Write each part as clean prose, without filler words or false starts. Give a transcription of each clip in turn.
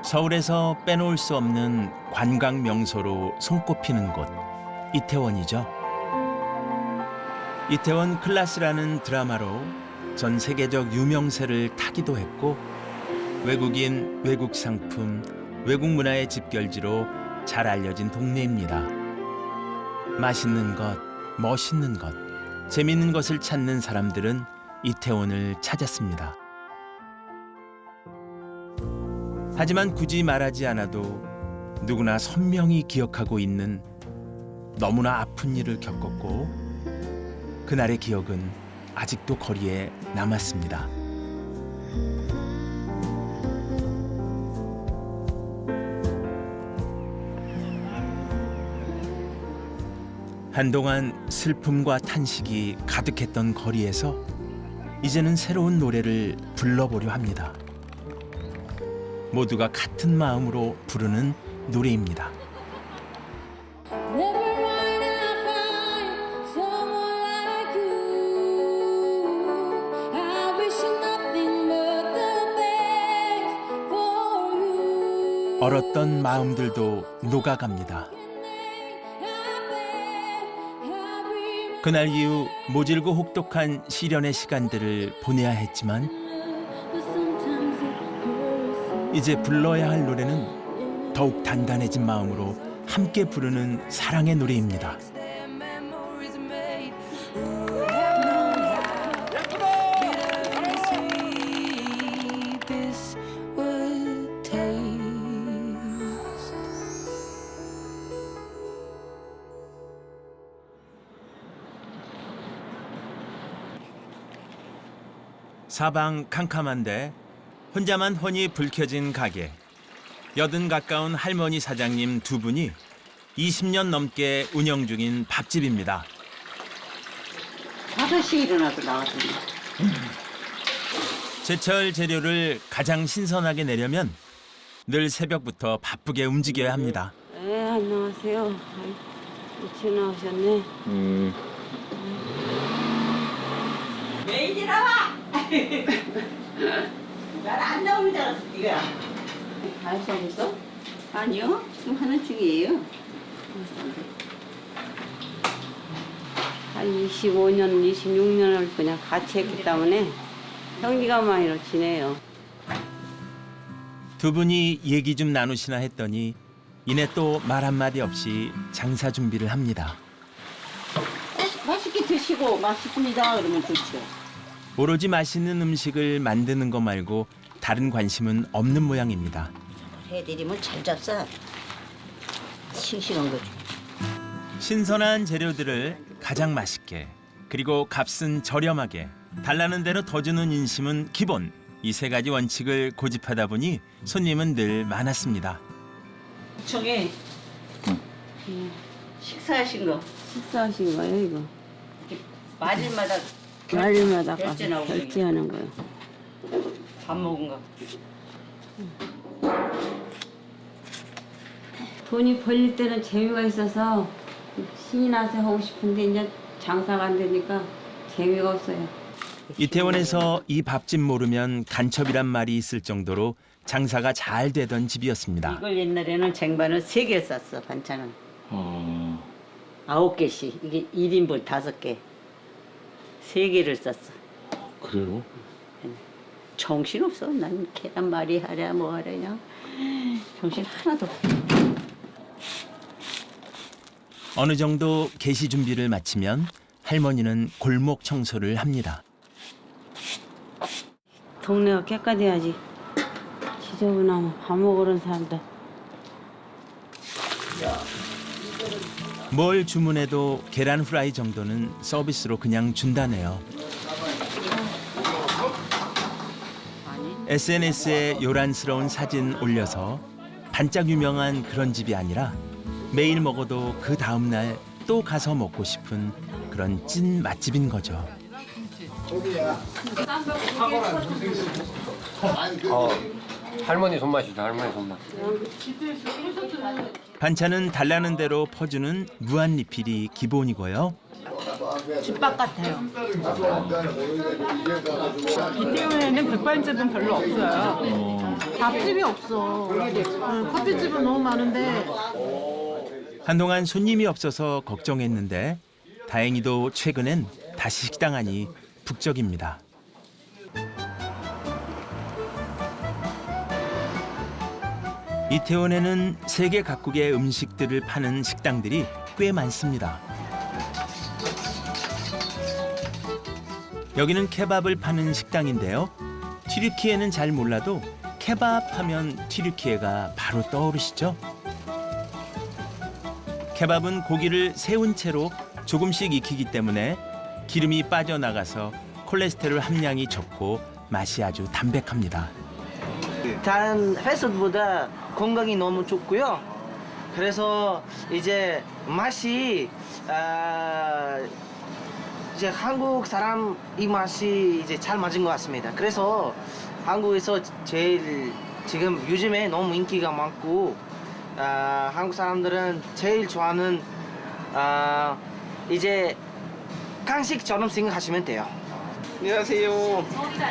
서울에서 빼놓을 수 없는 관광 명소로 손꼽히는 곳, 이태원이죠. 이태원 클라스라는 드라마로 전 세계적 유명세를 타기도 했고 외국인, 외국 상품, 외국 문화의 집결지로 잘 알려진 동네입니다. 맛있는 것, 멋있는 것, 재밌는 것을 찾는 사람들은 이태원을 찾았습니다. 하지만 굳이 말하지 않아도 누구나 선명히 기억하고 있는 너무나 아픈 일을 겪었고 그날의 기억은 아직도 거리에 남았습니다. 한동안 슬픔과 탄식이 가득했던 거리에서 이제는 새로운 노래를 불러보려 합니다. 모두가 같은 마음으로 부르는 노래입니다. 얼었던 마음들도 녹아갑니다. 그날 이후 모질고 혹독한 시련의 시간들을 보내야 했지만 이제 불러야 할 노래는 더욱 단단해진 마음으로 함께 부르는 사랑의 노래입니다. 사방 캄캄한데 혼자만 훤히 불 켜진 가게. 80 가까운 할머니 사장님 두 분이 20년 넘게 운영 중인 밥집입니다. 5시에 일어나서 나왔더니. 제철 재료를 가장 신선하게 내려면 늘 새벽부터 바쁘게 움직여야 합니다. 네, 안녕하세요. 일찍 나오셨네. 왜 이리 나와? 난 안 나오는 줄 알았어, 네가. 다 했어? 아니요, 지금 하는 중이에요. 한 25년, 26년을 그냥 같이 했기 때문에 형제가만으로 지내요. 두 분이 얘기 좀 나누시나 했더니 이내 또 말 한마디 없이 장사 준비를 합니다. 맛있게 드시고 맛있습니다 그러면 좋죠. 오로지 맛있는 음식을 만드는 거 말고 다른 관심은 없는 모양입니다. 해드리면 잘 잡사. 싱싱한 거죠. 신선한 재료들을 가장 맛있게 그리고 값은 저렴하게 달라는 대로 더 주는 인심은 기본. 이 세 가지 원칙을 고집하다 보니 손님은 늘 많았습니다. 청에 식사하신 거. 식사하신 거예요 이거? 말일마다 말일마다 결제 가서 나오고 결제하는 거요. 밥 먹은 거. 돈이 벌릴 때는 재미가 있어서 신이 나서 하고 싶은데 이제 장사가 안 되니까 재미가 없어요. 이태원에서 이 밥집 모르면 간첩이란 말이 있을 정도로 장사가 잘 되던 집이었습니다. 이걸 옛날에는 쟁반을 3개 쌌어 반찬은. 9개씩. 이게 1인분 5개. 3개를 쌌어. 그래요? 정신없어. 난 계란말이 하랴 뭐 하랴 그냥 정신 하나도 없어. 어느 정도 개시 준비를 마치면 할머니는 골목 청소를 합니다. 동네가 깨끗해야지. 지저분하면 밥 먹으러 온 사람들. 뭘 주문해도 계란 후라이 정도는 서비스로 그냥 준다네요. SNS에 요란스러운 사진 올려서 반짝 유명한 그런 집이 아니라 매일 먹어도 그 다음 날 또 가서 먹고 싶은 그런 찐 맛집인 거죠. 할머니 손맛이죠, 할머니 손맛. 반찬은 달라는 대로 퍼주는 무한 리필이 기본이고요. 집밥 같아요. 이태원에는 백반집은 별로 없어요. 밥집이 없어. 커피집은 너무 많은데 한동안 손님이 없어서 걱정했는데 다행히도 최근엔 다시 식당 안이 북적입니다. 이태원에는 세계 각국의 음식들을 파는 식당들이 꽤 많습니다. 여기는 케밥을 파는 식당인데요. 튀르키예는 잘 몰라도 케밥 하면 튀르키예가 바로 떠오르시죠? 케밥은 고기를 세운 채로 조금씩 익히기 때문에 기름이 빠져나가서 콜레스테롤 함량이 적고 맛이 아주 담백합니다. 다른 패스트보다 건강이 너무 좋고요. 그래서 이제 맛이 이제 한국 사람 이 맛이 이제 잘 맞은 것 같습니다. 그래서 한국에서 제일 지금 요즘에 너무 인기가 많고 한국 사람들은 제일 좋아하는 이제 간식처럼 생각하시면 돼요. 안녕하세요. 거기도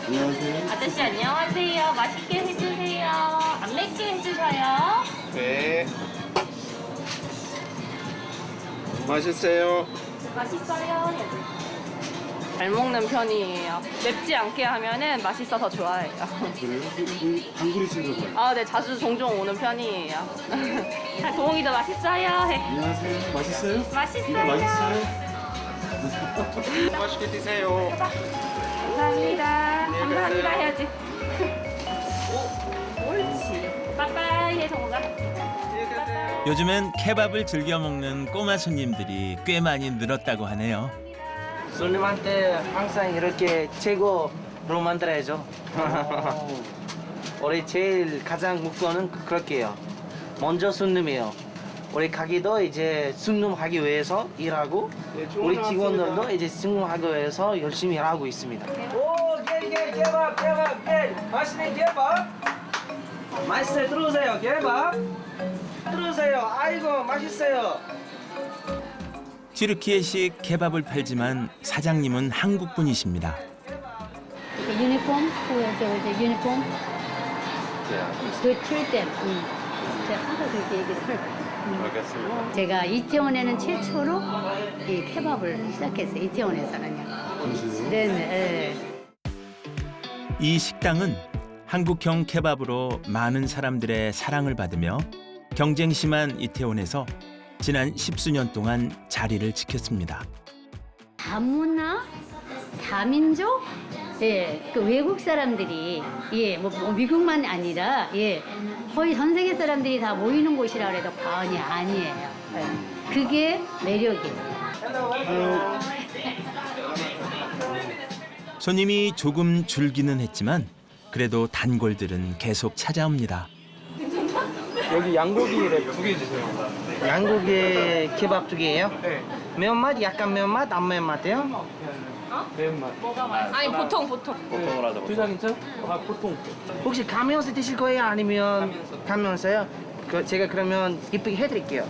안녕하세요. 아저씨 안녕하세요. 맛있게 해주세요. 안 맵게 해주셔요. 네. 맛있어요. 맛있어요. 잘 먹는 편이에요. 맵지 않게 하면은 맛있어서 좋아해요. 그래요? 단골이신가 봐요. 아, 네, 자주 종종 오는 편이에요. 동욱이도 맛있어요. 해. 안녕하세요. 맛있어요? 맛있어요. 이거 맛있어요? 맛있게 드세요. 감사합니다. 감사합니다 해야지. 옳지. 빠빠이 해, 동욱아. 요즘엔 케밥을 즐겨 먹는 꼬마 손님들이 꽤 많이 늘었다고 하네요. 손님한테 항상 이렇게 최고로 만들어야죠. 우리 제일 가장 목표는 그렇게요. 먼저 손님이에요. 우리 가게도 이제 승lum하기 위해서 일하고 우리 직원들도 이제 승lum하기 위해서 열심히 일하고 있습니다. 오, 개밥, 맛있는 개밥. 맛있어요. 들어오세요. 개밥. 들어오세요. 아이고, 맛있어요. 튀르키예식 케밥을 팔지만 사장님은 한국 분이십니다. 유니폼, 유니폼. 그 treat them. 제가 항상 그렇게 얘기를 해요. 알겠습니다. 제가 이태원에는 최초로 이 케밥을 시작했어요. 이태원에서는요. 네네. 이 식당은 한국형 케밥으로 많은 사람들의 사랑을 받으며 경쟁 심한 이태원에서 지난 10수년 동안 자리를 지켰습니다. 다문화, 다민족, 예, 그 외국 사람들이 뭐 미국만 아니라 거의 전 세계 사람들이 다 모이는 곳이라 그래도 과언이 아니에요. 예, 그게 매력이에요. 손님이 조금 줄기는 했지만 그래도 단골들은 계속 찾아옵니다. 여기 양고기 랩 2개 주세요. 양고기 케밥 2개예요? 네. 매운맛, 약간 매운맛, 안 매운맛이요? 매운맛. 아니, 보통. 보통으로 하자. 두 장이죠? 아, 보통. 혹시 가면서 드실 거예요? 아니면 가면서요? 제가 그러면 이쁘게 해드릴게요.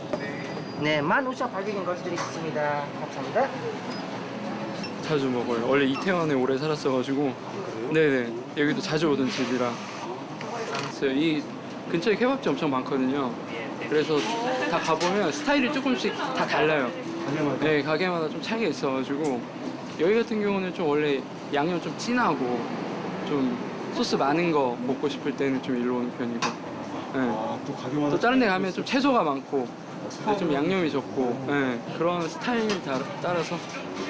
네, 15,800원 거쳐드리겠습니다. 감사합니다. 자주 먹어요. 원래 이태원에 오래 살았어가지고. 네네. 여기도 자주 오던 집이라. 이 근처에 케밥집 엄청 많거든요. 그래서 다 가보면 스타일이 조금씩 다 달라요. 네, 가게마다 좀 차이가 있어가지고 여기 같은 경우는 좀 원래 양념 좀 진하고 좀 소스 많은 거 먹고 싶을 때는 좀 일로 오는 편이고. 네. 또 가게마다 또 다른 데 가면 좀 채소가 많고 좀 양념이 적고 그런 스타일 따라서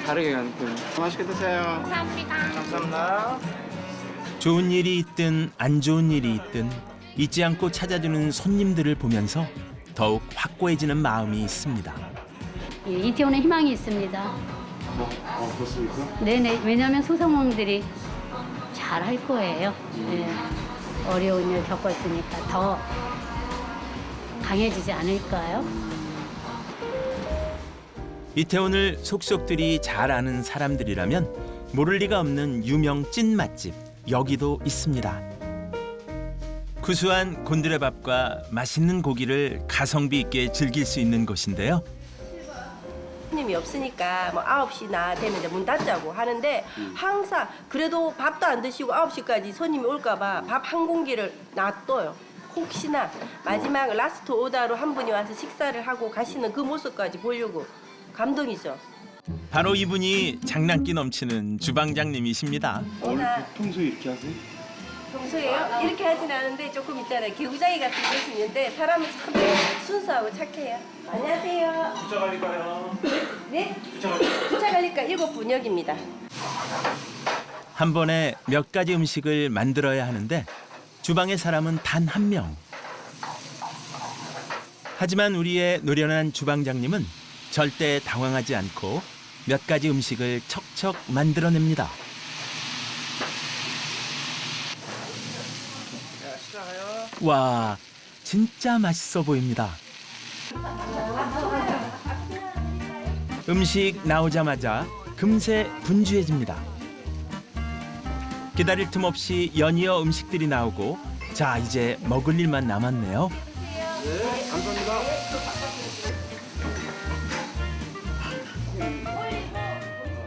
다르게 가는 편이에요. 맛있게 드세요. 감사합니다. 좋은 일이 있든 안 좋은 일이 있든 잊지 않고 찾아주는 손님들을 보면서 더욱 확고해지는 마음이 있습니다. 예, 이태원에 희망이 있습니다. 그렇습니까? 네네. 왜냐하면 소상공인들이 잘 할 거예요. 예, 어려운 일 겪었으니까 더 강해지지 않을까요? 이태원을 속속들이 잘 아는 사람들이라면 모를 리가 없는 유명 찐 맛집 여기도 있습니다. 구수한 곤드레밥과 맛있는 고기를 가성비 있게 즐길 수 있는 곳인데요. 손님 손님이 없으니까 뭐 9시나 되면 이제 문 닫자고 하는데 항상 그래도 밥도 안 드시고 9시까지 손님이 올까봐 밥 한 공기를 놔둬요. 혹시나 마지막 라스트 오더로 한 분이 와서 식사를 하고 가시는 그 모습까지 보려고 감동이죠. 바로 이분이 장난기 넘치는 주방장님이십니다. 평소에 이렇게 하세요? 평소에요? 이렇게 하진 않은데 조금 있잖아요. 개구장이 같은 것이 있는데 사람은 참 순수하고 착해요. 안녕하세요. 주차 갈릴까요? 네? 주차 관리과 7분 여기입니다. 한 번에 몇 가지 음식을 만들어야 하는데 주방의 사람은 단 한 명. 하지만 우리의 노련한 주방장님은 절대 당황하지 않고 몇 가지 음식을 척척 만들어냅니다. 와, 진짜 맛있어 보입니다. 음식 나오자마자 금세 분주해집니다. 기다릴 틈 없이 연이어 음식들이 나오고 자, 이제 먹을 일만 남았네요. 네, 감사합니다.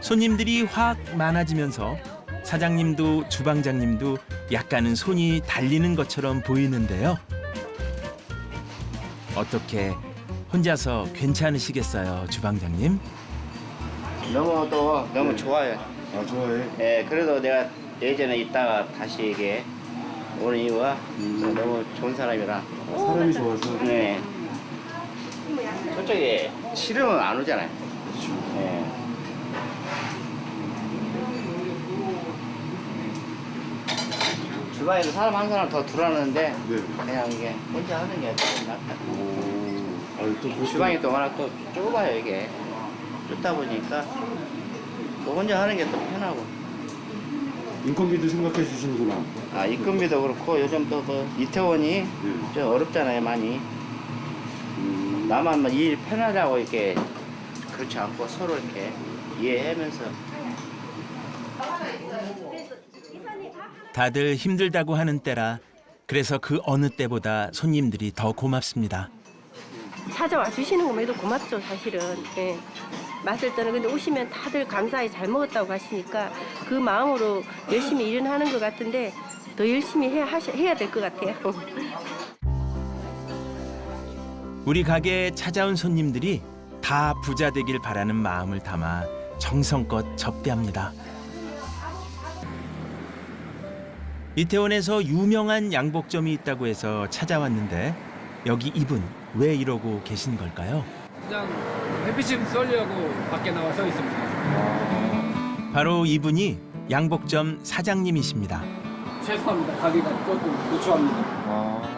손님들이 확 많아지면서 사장님도 주방장님도 약간은 손이 달리는 것처럼 보이는데요. 어떻게 혼자서 괜찮으시겠어요, 주방장님? 너무 좋아요. 아, 좋아해. 예, 그래도 내가 예전에 있다가 다시 이게 오는 이유가 너무 좋은 사람이라. 사람이 좋아서. 네. 솔직히 싫으면 안 오잖아요. 예. 주방에도 사람 한 사람 더 들어왔는데 네. 그냥 이게 혼자 하는 게 좀 낫다. 아, 또 주방이 또 워낙 또 좁아요 이게. 좁다 보니까 또 혼자 하는 게 또 편하고. 인건비도 생각해 주시는구나. 아, 인건비도 그렇고 요즘 또 그 이태원이 좀 어렵잖아요 많이. 나만 일 편하자고 이렇게 그렇지 않고 서로 이렇게 이해하면서. 다들 힘들다고 하는 때라 그래서 그 어느 때보다 손님들이 더 고맙습니다. 찾아와 주시는 것만해도 고맙죠 사실은. 예. 맛을 떠는 근데 오시면 다들 감사히 잘 먹었다고 하시니까 그 마음으로 열심히 일은 하는 것 같은데 더 열심히 해야 될 것 같아요. 우리 가게에 찾아온 손님들이 다 부자 되길 바라는 마음을 담아 정성껏 접대합니다. 이태원에서 유명한 양복점이 있다고 해서 찾아왔는데 여기 이분 왜 이러고 계신 걸까요? 그냥 햇빛 좀 쏠려고 밖에 나와 서 있습니다. 바로 이분이 양복점 사장님이십니다. 죄송합니다. 가게가 조금 누추합니다.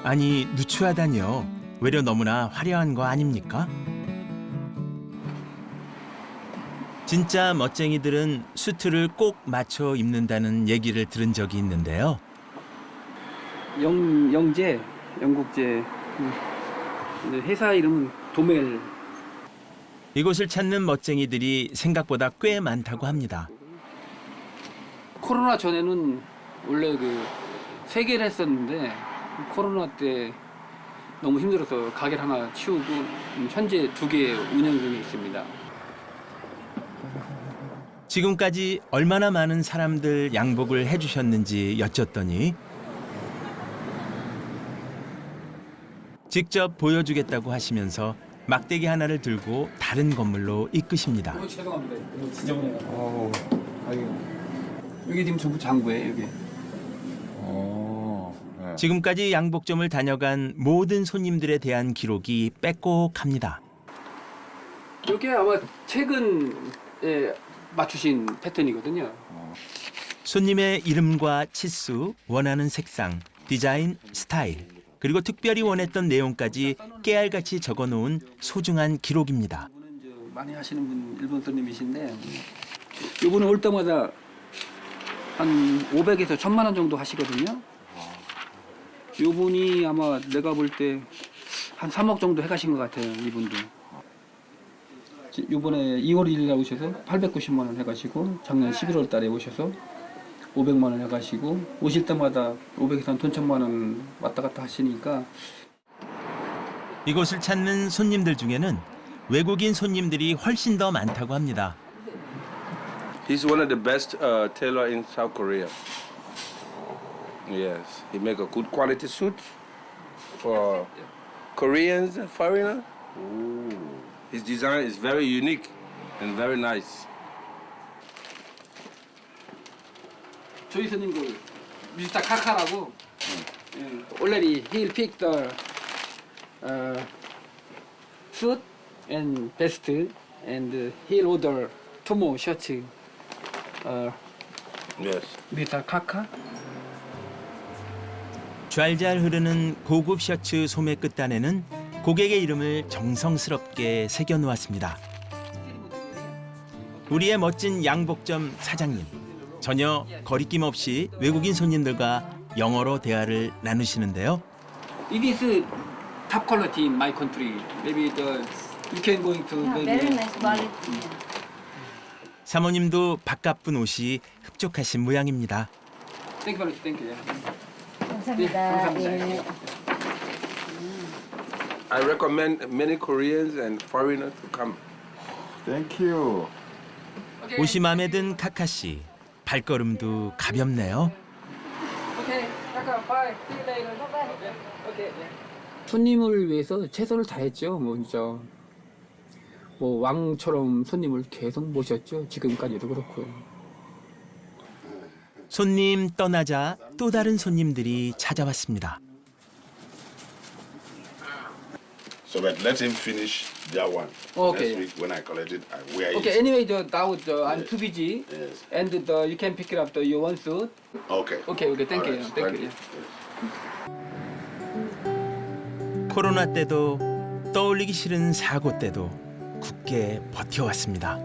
아니, 누추하다니요. 외려 너무나 화려한 거 아닙니까? 진짜 멋쟁이들은 수트를 꼭 맞춰 입는다는 얘기를 들은 적이 있는데요. 영재, 영국제. 회사 이름은 도멜. 이곳을 찾는 멋쟁이들이 생각보다 꽤 많다고 합니다. 코로나 전에는 원래 그 3개를 했었는데 코로나 때 너무 힘들어서 가게를 하나 치우고 현재 2개 운영 중에 있습니다. 지금까지 얼마나 많은 사람들 양복을 해주셨는지 여쭸더니 직접 보여주겠다고 하시면서 막대기 하나를 들고 다른 건물로 이끄십니다. 죄송합니다. 이거 지저분해요. 여기 지금 전부 장구예요. 여기. 지금까지 양복점을 다녀간 모든 손님들에 대한 기록이 빽빽합니다. 이게 아마 최근에 맞추신 패턴이거든요. 손님의 이름과 치수, 원하는 색상, 디자인, 스타일, 그리고 특별히 원했던 내용까지 깨알같이 적어놓은 소중한 기록입니다. 많이 하시는 분 일본 손님이신데 이분은 올 때마다 한 500에서 1000만 원 정도 하시거든요. 이분이 아마 내가 볼 때 한 3억 정도 해가신 것 같아요. 이분도. 이번에 2월 1일 날 오셔서 890만 원 해가시고 작년 11월 달에 오셔서 500만 원 해가시고 오실 때마다 500에서 한 돈 1000만 원 왔다 갔다 하시니까 이곳을 찾는 손님들 중에는 외국인 손님들이 훨씬 더 많다고 합니다. He's one of the best tailor in South Korea. Yes, he make a good quality suit for Koreans and foreigners. His design is very unique and very nice. 저희 손님 그 미스터 카카라고 already he picked the suit and vest and he'll order 2 more shirts. Yes. 미스터 카카. 좔좔 흐르는 고급 셔츠 소매 끝단에는 고객의 이름을 정성스럽게 새겨 놓았습니다. 우리의 멋진 양복점 사장님. 전혀 거리낌 없이 외국인 손님들과 영어로 대화를 나누시는데요. It is top quality in my country. Maybe you can going to maybe. 사모님도 바깥분 옷이 흡족하신 모양입니다. Thank you, thank you. 감사합니다. 예. I recommend many Koreans and foreigners to come. Thank you. 옷이 마음에 든 카카 씨. 발걸음도 가볍네요. Okay, 카카, bye. See you later. Okay. 손님을 위해서 최선을 다했죠. 뭐 진짜 뭐 왕처럼 손님을 계속 모셨죠. 지금까지도 그렇고요. 손님 떠나자 또 다른 손님들이 찾아왔습니다. So but let him finish that one. Okay. Next week when I collect it, I wear it. Okay. Anyway, now I'm too busy, Yes. and you can pick it up your one suit. Okay. Okay. Thank you. Alright, Thank you. 코로나 때도 떠올리기 싫은 사고 때도 굳게 버텨왔습니다.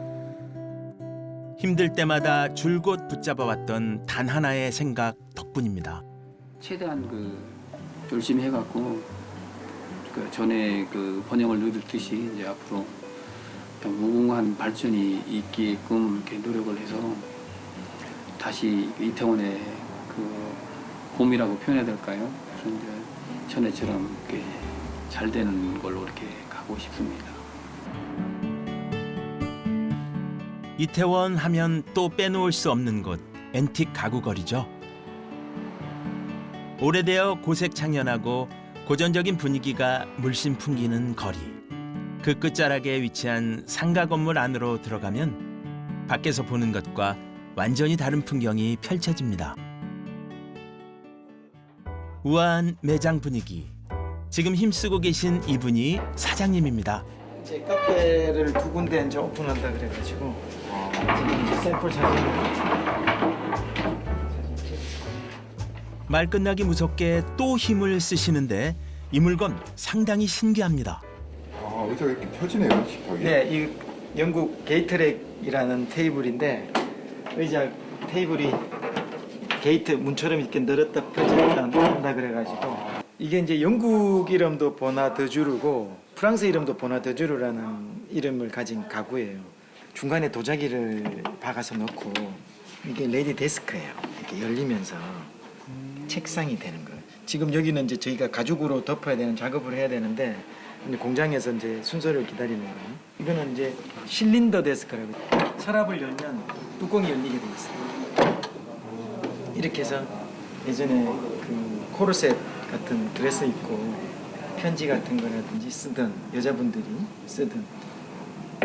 힘들 때마다 줄곧 붙잡아왔던 단 하나의 생각 덕분입니다. 최대한 열심히 해갖고 전에 번영을 누렸듯이 이제 앞으로 무궁한 발전이 있게끔 이렇게 노력을 해서 다시 이태원의 봄이라고 표현해야 될까요? 그런데 전에처럼 이렇게 잘 되는 걸로 이렇게 가고 싶습니다. 이태원 하면 또 빼놓을 수 없는 곳, 앤틱 가구거리죠. 오래되어 고색창연하고 고전적인 분위기가 물씬 풍기는 거리. 그 끝자락에 위치한 상가 건물 안으로 들어가면 밖에서 보는 것과 완전히 다른 풍경이 펼쳐집니다. 우아한 매장 분위기. 지금 힘쓰고 계신 이분이 사장님입니다. 이제 카페를 2군데 이제 오픈한다 그래가지고 지금 이제 샘플 말 끝나기 무섭게 또 힘을 쓰시는데 이 물건 상당히 신기합니다. 의자가 이렇게 펴지네요, 식탁이. 네, 이 영국 게이트렉이라는 테이블인데 의자 테이블이 게이트 문처럼 이렇게 늘었다 펴졌다 한다 그래가지고 이게 이제 영국 이름도 보나드주르고 프랑스 이름도 보나드주르라는 이름을 가진 가구예요. 중간에 도자기를 박아서 넣고 이게 레디 데스크예요. 이렇게 열리면서 책상이 되는 거예요. 지금 여기는 이제 저희가 가죽으로 덮어야 되는 작업을 해야 되는데 공장에서 이제 순서를 기다리는 거예요. 이거는 이제 실린더 데스크라고 서랍을 열면 뚜껑이 열리게 돼 있어요. 이렇게 해서 예전에 코르셋 같은 드레스 입고 편지 같은 거라든지 쓰던 여자분들이 쓰던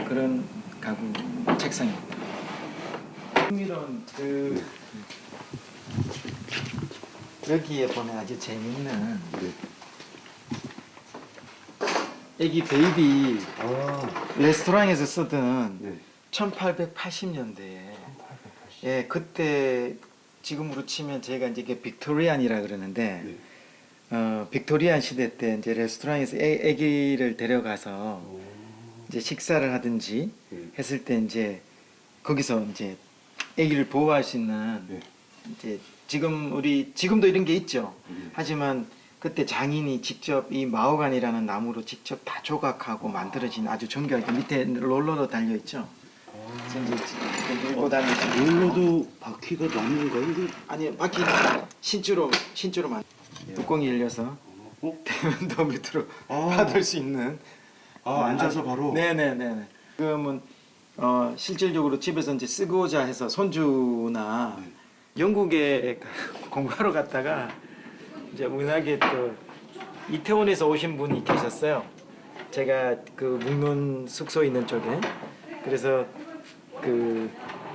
그런 가구 책상입니다. 흥미로운 여기에 보면 아주 재밌는 애기 베이비 레스토랑에서 쓰던 1880년대에 예 그때 지금으로 치면 제가 이제 이게 빅토리안이라 그러는데 빅토리안 시대 때 이제 레스토랑에서 애기를 데려가서 이제 식사를 하든지 했을 때 이제 거기서 이제 애기를 보호할 수 있는 이제 지금도 이런 게 있죠. 하지만 그때 장인이 직접 이 마호가니라는 나무로 직접 다 조각하고 만들어진 아주 정교하게 밑에 롤러도 달려 있죠. 롤러도 바퀴가 남는 거예요? 아니 바퀴 신주로 뚜껑이 열려서 대면도 밑으로 받을 수 있는 아, 앉아서 바로? 네네네. 지금은 실질적으로 집에서 이제 쓰고자 해서 손주나 영국에 공부하러 갔다가 이제 우연하게 또 이태원에서 오신 분이 계셨어요. 제가 그 묵는 숙소에 있는 쪽에. 그래서 그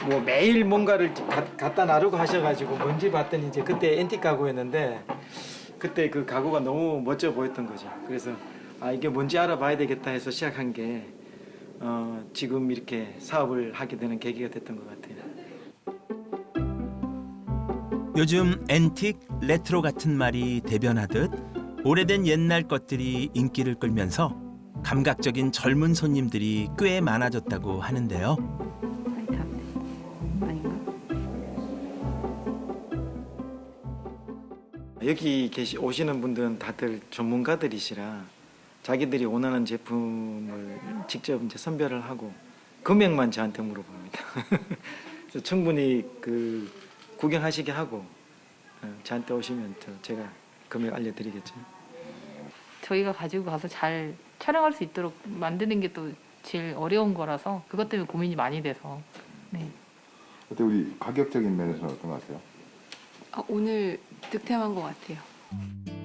뭐 매일 뭔가를 갖다 놔두고 하셔가지고 뭔지 봤더니 이제 그때 앤틱 가구였는데 그때 그 가구가 너무 멋져 보였던 거죠. 그래서 아 이게 뭔지 알아봐야 되겠다 해서 시작한 게 지금 이렇게 사업을 하게 되는 계기가 됐던 것 같아요. 요즘 앤틱, 레트로 같은 말이 대변하듯 오래된 옛날 것들이 인기를 끌면서 감각적인 젊은 손님들이 꽤 많아졌다고 하는데요. 여기 오시는 분들은 다들 전문가들이시라 자기들이 원하는 제품을 직접 이제 선별을 하고 금액만 저한테 물어봅니다. 그래서 충분히 그 구경하시게 하고 저한테 오시면 또 제가 금액 알려드리겠죠. 저희가 가지고 가서 잘 촬영할 수 있도록 만드는 게 또 제일 어려운 거라서 그것 때문에 고민이 많이 돼서. 네. 어때 우리 가격적인 면에서는 어떤 것 같아요? 오늘 득템한 것 같아요.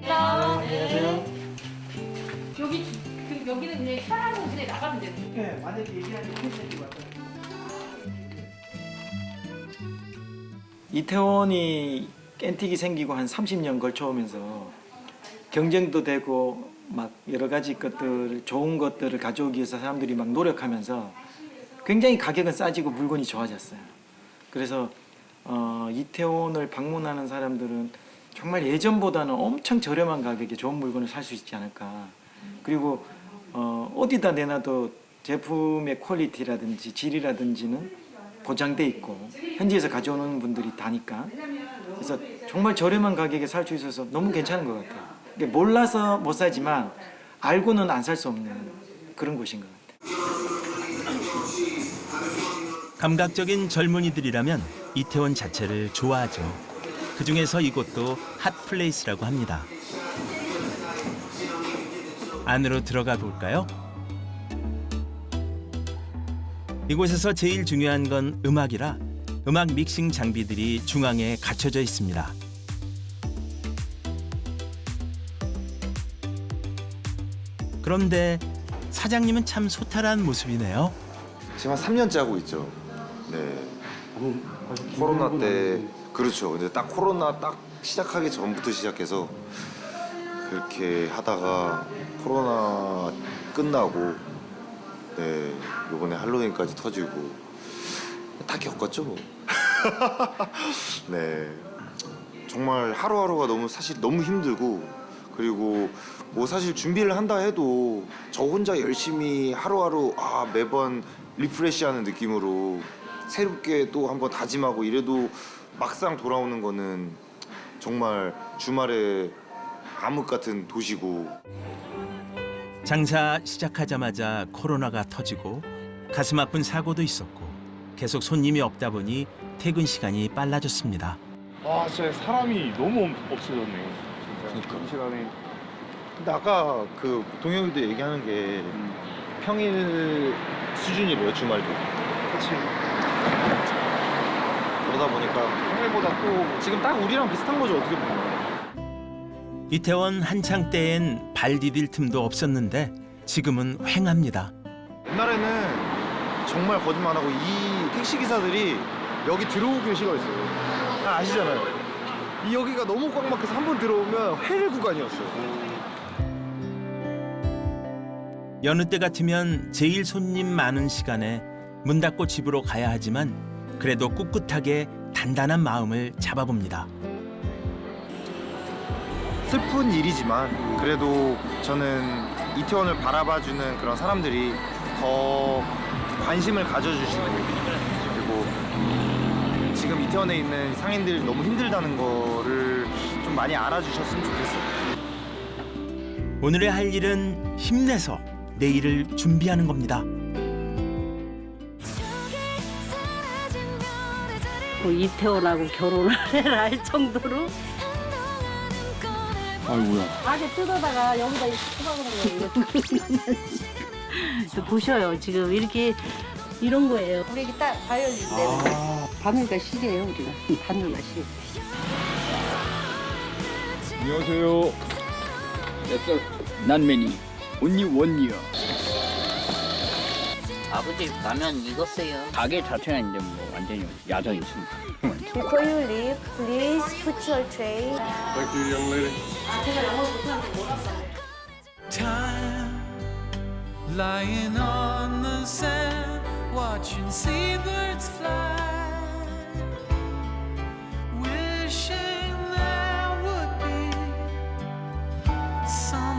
안녕하세요. 여기는 그냥 촬영하고 그냥 나가면 돼요. 네, 만약에 얘기하는 컨셉이 맞아요. 이태원이 앤틱이 생기고 한 30년 걸쳐 오면서 경쟁도 되고 막 여러 가지 것들 좋은 것들을 가져오기 위해서 사람들이 막 노력하면서 굉장히 가격은 싸지고 물건이 좋아졌어요. 그래서 이태원을 방문하는 사람들은 정말 예전보다는 엄청 저렴한 가격에 좋은 물건을 살 수 있지 않을까. 그리고 어디다 내놔도 제품의 퀄리티라든지 질이라든지는 보장돼 있고 현지에서 가져오는 분들이 다니까. 그래서 정말 저렴한 가격에 살 수 있어서 너무 괜찮은 것 같아요. 몰라서 못 사지만 알고는 안 살 수 없는 그런 곳인 것 같아요. 감각적인 젊은이들이라면 이태원 자체를 좋아하죠. 그중에서 이곳도 핫플레이스라고 합니다. 안으로 들어가 볼까요? 이곳에서 제일 중요한 건 음악이라 음악 믹싱 장비들이 중앙에 갖춰져 있습니다. 그런데 사장님은 참 소탈한 모습이네요. 지금 한 3년째 하고 있죠. 네. 코로나 때 그렇죠. 근데 딱 코로나 딱 시작하기 전부터 시작해서 그렇게 하다가 코로나 끝나고 네 이번에 할로윈까지 터지고 다 겪었죠 뭐. 네. 정말 하루하루가 사실 너무 힘들고 그리고 뭐 사실 준비를 한다 해도 저 혼자 열심히 하루하루 매번 리프레시하는 느낌으로 새롭게 또 한번 다짐하고 이래도 막상 돌아오는 거는 정말 주말에 암흑 같은 도시고. 장사 시작하자마자 코로나가 터지고 가슴 아픈 사고도 있었고 계속 손님이 없다 보니 퇴근 시간이 빨라졌습니다. 와 진짜 사람이 너무 없어졌네요. 진짜 그러니까. 이 시간에. 근데 아까 그 동혁이도 얘기하는 게 평일 수준이래요 주말도. 그렇지. 그러다 보니까 평일보다 또 지금 딱 우리랑 비슷한 거죠 어떻게 보면. 이태원 한창 때엔 발 디딜 틈도 없었는데 지금은 횡합니다. 옛날에는 정말 거짓말 안 하고 이 택시 기사들이 여기 들어오기 싫어했어요. 아시잖아요. 이 여기가 너무 꽉 막혀서 한 번 들어오면 회를 구간이었어요. 여느 때 같으면 제일 손님 많은 시간에 문 닫고 집으로 가야 하지만 그래도 꿋꿋하게 단단한 마음을 잡아봅니다. 슬픈 일이지만 그래도 저는 이태원을 바라봐주는 그런 사람들이 더 관심을 가져주시고 그리고 지금 이태원에 있는 상인들이 너무 힘들다는 거를 좀 많이 알아주셨으면 좋겠어요. 오늘의 할 일은 힘내서 내일을 준비하는 겁니다. 이태원하고 결혼을 해라 할 정도로. 아이고야. 아재 뜯어다가 여기다 이렇게 쳐박은 거예요. 보셔요. 지금 이렇게 이런 거예요. 우리 딱 바이올린 때는 바늘과 실이에요. 우리가 바늘과 실. 안녕하세요. Yes, not many. Only 1 year. 아버지 라면 익었어요. 가게 자체는 이제 뭐 완전히 야전 있습니다. Before you leave, please put your tray. Thank you, young lady. Time lying on the sand, watching seabirds fly, wishing there would be some